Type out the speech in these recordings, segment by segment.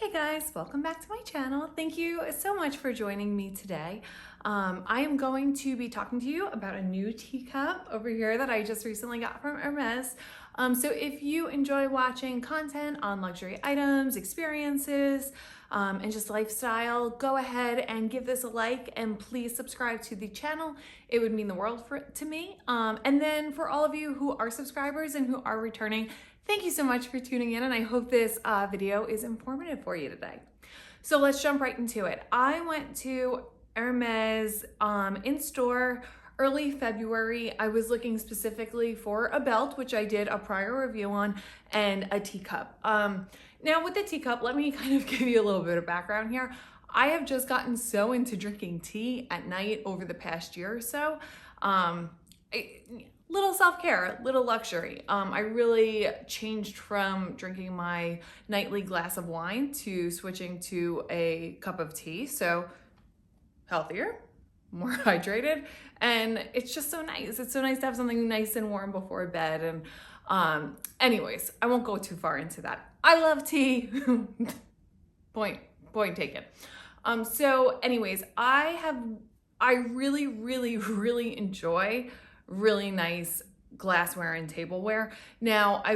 Hey guys, welcome back to my channel. Thank you so much for joining me today. I am going to be talking to you about a new teacup over here that I just recently got from Hermès. So if you enjoy watching content on luxury items, experiences, and just lifestyle, go ahead and give this a like and please subscribe to the channel. It would mean the world to me. And then for all of you who are subscribers and who are returning, thank you so much for tuning in, and I hope this video is informative for you today. So let's jump right into it. I went to Hermès in store early February. I was looking specifically for a belt, which I did a prior review on, and a teacup. Now with the teacup, let me kind of give you a little bit of background here. I have just gotten so into drinking tea at night over the past year or so. Little self-care, little luxury. I really changed from drinking my nightly glass of wine to switching to a cup of tea. So healthier, more hydrated, and it's just so nice. It's so nice to have something nice and warm before bed. And anyways, I won't go too far into that. I love tea. Point taken. So anyways, I really enjoy really nice glassware and tableware. Now, I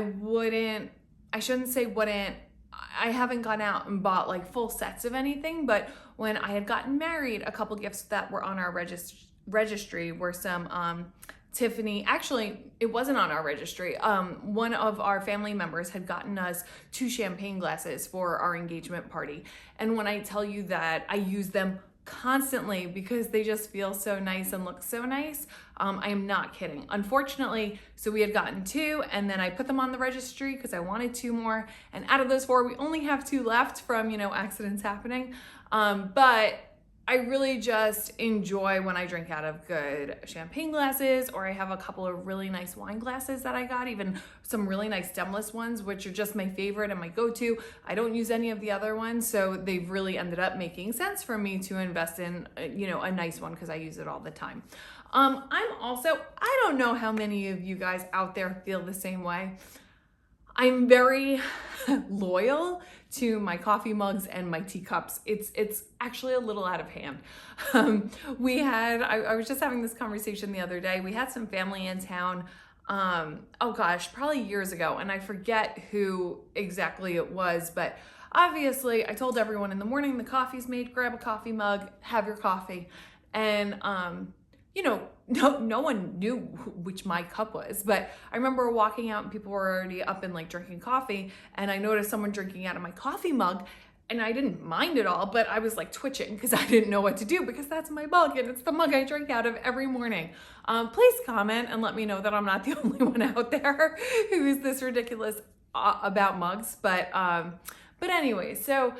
haven't gone out and bought like full sets of anything, but when I had gotten married, a couple gifts that were on our registry were some Tiffany, actually, it wasn't on our registry. One of our family members had gotten us 2 champagne glasses for our engagement party. And when I tell you that I use them constantly because they just feel so nice and look so nice, I am not kidding. Unfortunately, so we had gotten 2 and then I put them on the registry because I wanted 2 more. And out of those 4, we only have 2 left from, accidents happening. But I really just enjoy when I drink out of good champagne glasses, or I have a couple of really nice wine glasses that I got, even some really nice stemless ones, which are just my favorite and my go-to. I don't use any of the other ones, so they've really ended up making sense for me to invest in, a nice one because I use it all the time. I don't know how many of you guys out there feel the same way. I'm very loyal to my coffee mugs and my teacups. It's actually a little out of hand. I was just having this conversation the other day. We had some family in town, oh gosh, probably years ago, and I forget who exactly it was, but obviously I told everyone in the morning the coffee's made, grab a coffee mug, have your coffee. And no one knew which my cup was, but I remember walking out and people were already up and like drinking coffee, and I noticed someone drinking out of my coffee mug, and I didn't mind at all, but I was like twitching because I didn't know what to do because that's my mug and it's the mug I drink out of every morning. Please comment and let me know that I'm not the only one out there who is this ridiculous about mugs, but anyway, so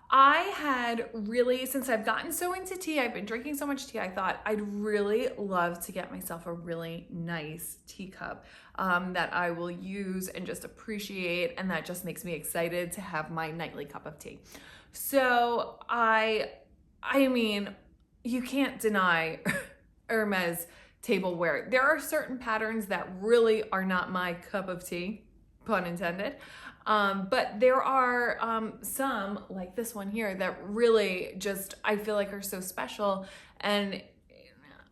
I had really, since I've gotten so into tea, I've been drinking so much tea, I thought I'd really love to get myself a really nice teacup that I will use and just appreciate, and that just makes me excited to have my nightly cup of tea. So I mean, you can't deny Hermès tableware. There are certain patterns that really are not my cup of tea, pun intended. But there are some, like this one here, that really just, I feel like are so special. And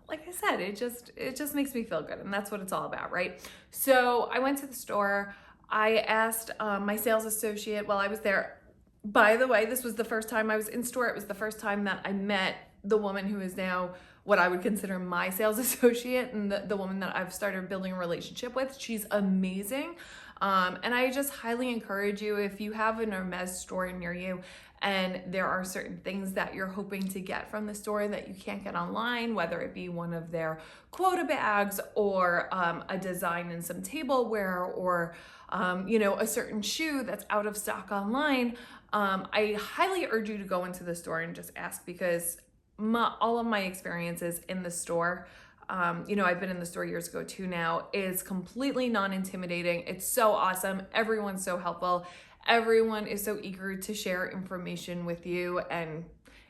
like I said, it just makes me feel good. And that's what it's all about, right? So I went to the store. I asked my sales associate while I was there. By the way, this was the first time I was in store. It was the first time that I met the woman who is now what I would consider my sales associate, and the woman that I've started building a relationship with. She's amazing. And I just highly encourage you, if you have an Hermès store near you and there are certain things that you're hoping to get from the store that you can't get online, whether it be one of their quota bags or a design in some tableware, or a certain shoe that's out of stock online, I highly urge you to go into the store and just ask, because all of my experiences in the store, I've been in the store years ago too now, is completely non-intimidating. It's so awesome. Everyone's so helpful. Everyone is so eager to share information with you, and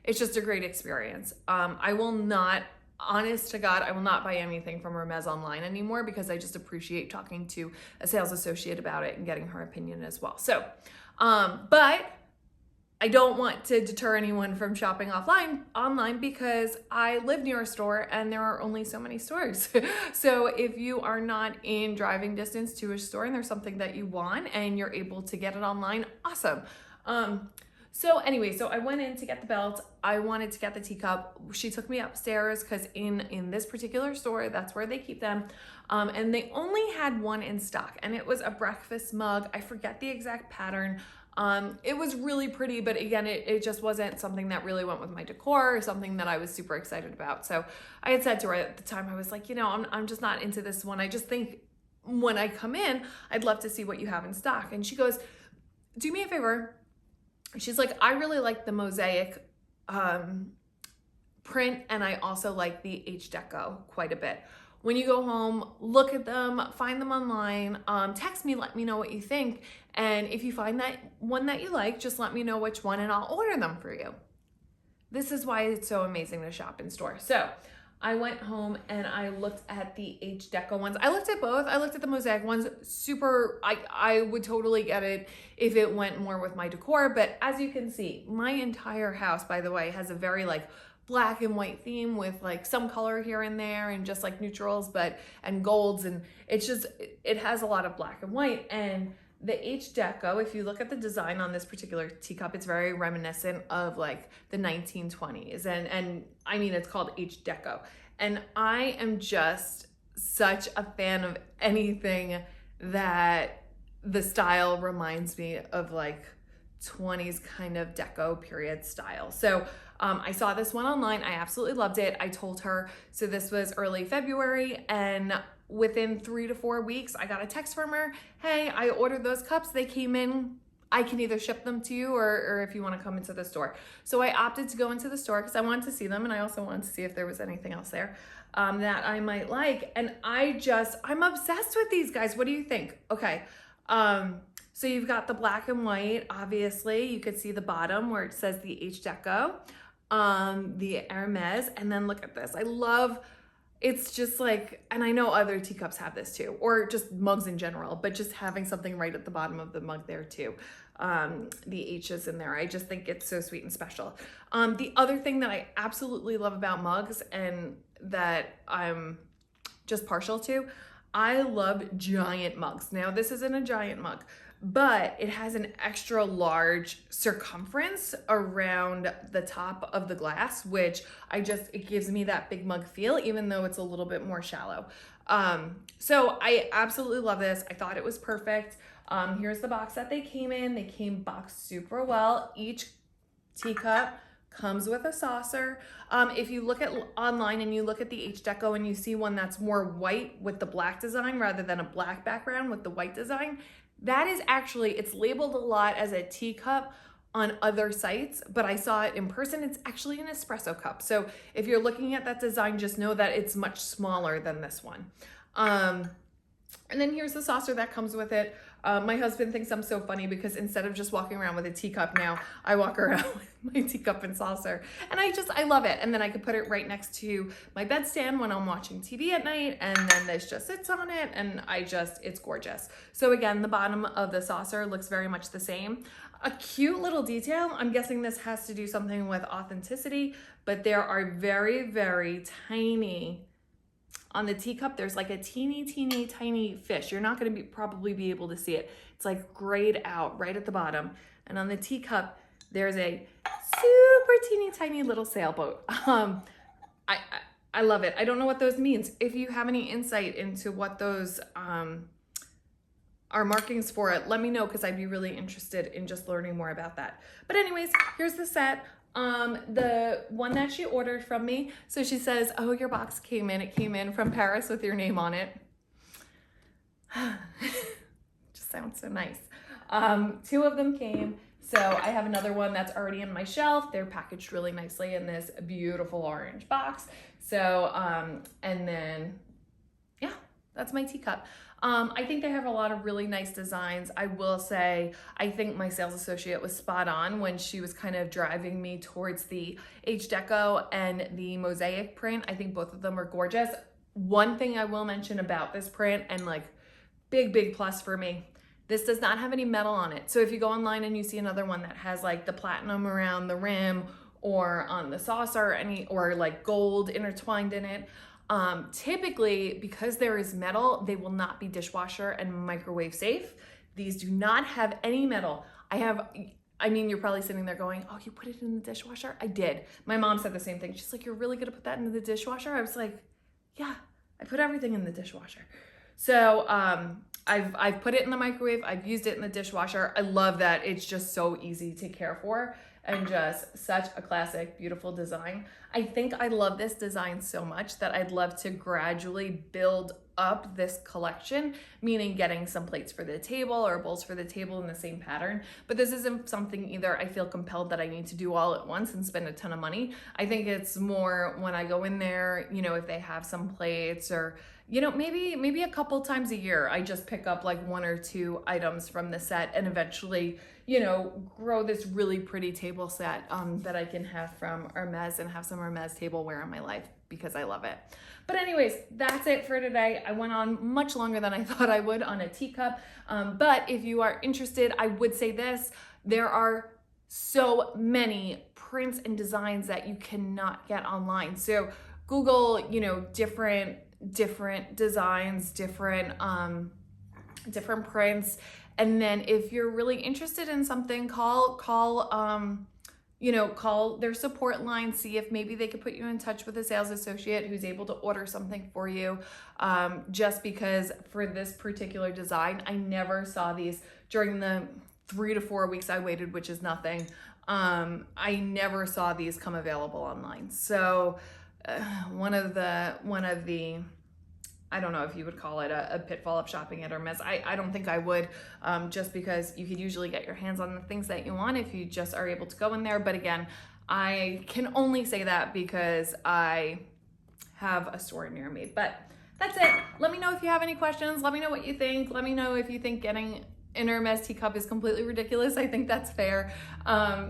it's just a great experience. I will not, honest to God, I will not buy anything from Hermès online anymore because I just appreciate talking to a sales associate about it and getting her opinion as well. So, but I don't want to deter anyone from shopping online because I live near a store and there are only so many stores. So if you are not in driving distance to a store and there's something that you want and you're able to get it online, awesome. So anyway, so I went in to get the belt. I wanted to get the teacup. She took me upstairs because in this particular store, that's where they keep them. And they only had one in stock, and it was a breakfast mug. I forget the exact pattern. It was really pretty, but again, it just wasn't something that really went with my decor or something that I was super excited about. So I had said to her at the time, I was like, you know, I'm just not into this one. I just think when I come in, I'd love to see what you have in stock. And she goes, do me a favor. She's like, I really like the mosaic print, and I also like the H Deco quite a bit. When you go home, look at them, find them online, text me, let me know what you think. And if you find that one that you like, just let me know which one and I'll order them for you. This is why it's so amazing to shop in store. So I went home and I looked at the H Deco ones. I looked at both. I looked at the mosaic ones. Super, I would totally get it if it went more with my decor. But as you can see, my entire house, by the way, has a very like black and white theme with like some color here and there and just like neutrals, and golds. And it's just, it has a lot of black and white. And the H Deco, if you look at the design on this particular teacup, it's very reminiscent of like the 1920s. And I mean, it's called H Deco. And I am just such a fan of anything that the style reminds me of like 20s kind of deco period style. So I saw this one online. I absolutely loved it. I told her, so this was early February, and within 3 to 4 weeks, I got a text from her. Hey, I ordered those cups. They came in. I can either ship them to you or if you want to come into the store. So I opted to go into the store because I wanted to see them, and I also wanted to see if there was anything else there that I might like. And I'm obsessed with these guys. What do you think? Okay. So you've got the black and white, obviously. You could see the bottom where it says the H Deco, the Hermès, and then look at this. I love, it's just like, and I know other teacups have this too, or just mugs in general, but just having something right at the bottom of the mug there too. The H's in there. I just think it's so sweet and special. The other thing that I absolutely love about mugs and that I'm just partial to, I love giant mugs. Now, this isn't a giant mug, but it has an extra large circumference around the top of the glass, which it gives me that big mug feel, even though it's a little bit more shallow. So I absolutely love this. I thought it was perfect. Here's the box that they came in. They came boxed super well. Each teacup comes with a saucer. If you look at online and you look at the H Deco and you see one that's more white with the black design rather than a black background with the white design, that is actually, it's labeled a lot as a teacup on other sites, but I saw it in person. It's actually an espresso cup. So if you're looking at that design, just know that it's much smaller than this one. And then here's the saucer that comes with it. My husband thinks I'm so funny because instead of just walking around with a teacup now, I walk around with my teacup and saucer. And I love it. And then I could put it right next to my bedstand when I'm watching TV at night. And then this just sits on it. And it's gorgeous. So again, the bottom of the saucer looks very much the same. A cute little detail. I'm guessing this has to do something with authenticity, but there are very, very tiny, on the teacup, there's like a teeny, teeny, tiny fish. You're not going to probably be able to see it. It's like grayed out right at the bottom. And on the teacup, there's a super teeny, tiny little sailboat. I love it. I don't know what those means. If you have any insight into what those are markings for it, let me know because I'd be really interested in just learning more about that. But anyways, here's the set. The one that she ordered from me. So she says, oh, your box came in. It came in from Paris with your name on it. Just sounds so nice. 2 of them came. So I have another one that's already in my shelf. They're packaged really nicely in this beautiful orange box. So, and then, yeah, that's my teacup. I think they have a lot of really nice designs. I will say, I think my sales associate was spot on when she was kind of driving me towards the H Deco and the mosaic print. I think both of them are gorgeous. One thing I will mention about this print, and like big plus for me, This does not have any metal on it. So if you go online and you see another one that has like the platinum around the rim or on the saucer, or like gold intertwined in it, typically, because there is metal, they will not be dishwasher and microwave safe. These do not have any metal. I mean, you're probably sitting there going, oh, you put it in the dishwasher? I did. My mom said the same thing. She's like, you're really gonna put that in the dishwasher? I was like, yeah, I put everything in the dishwasher. So I've put it in the microwave. I've used it in the dishwasher. I love that it's just so easy to care for and just such a classic, beautiful design. I think I love this design so much that I'd love to gradually build up this collection, meaning getting some plates for the table or bowls for the table in the same pattern. But this isn't something either I feel compelled that I need to do all at once and spend a ton of money. I think it's more when I go in there, you know, if they have some plates, or, you know, maybe a couple times a year, I just pick up like 1 or 2 items from the set and eventually, you know, grow this really pretty table set that I can have from Hermès and have some Hermès tableware in my life because I love it. But anyways, that's it for today. I went on much longer than I thought I would on a teacup. But if you are interested, I would say this: there are so many prints and designs that you cannot get online. So Google, you know, different designs, different prints. And then if you're really interested in something, call their support line, see if maybe they could put you in touch with a sales associate who's able to order something for you. Just because for this particular design, I never saw these during the 3 to 4 weeks I waited, which is nothing. I never saw these come available online. So one of the I don't know if you would call it a pitfall of shopping at Hermès. I don't think I would, just because you could usually get your hands on the things that you want if you just are able to go in there. But again, I can only say that because I have a store near me. But that's it. Let me know if you have any questions. Let me know what you think. Let me know if you think getting an Hermès teacup is completely ridiculous. I think that's fair.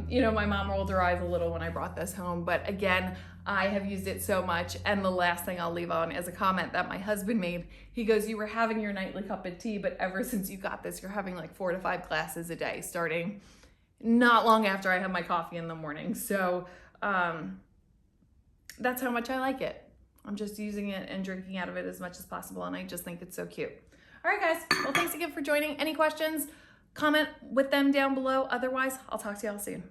You know, my mom rolled her eyes a little when I brought this home, but again, I have used it so much. And the last thing I'll leave on is a comment that my husband made. He goes, you were having your nightly cup of tea, but ever since you got this, you're having like 4 to 5 glasses a day, starting not long after I have my coffee in the morning. So that's how much I like it. I'm just using it and drinking out of it as much as possible, and I just think it's so cute. All right, guys. Well, thanks again for joining. Any questions, comment with them down below. Otherwise, I'll talk to y'all soon.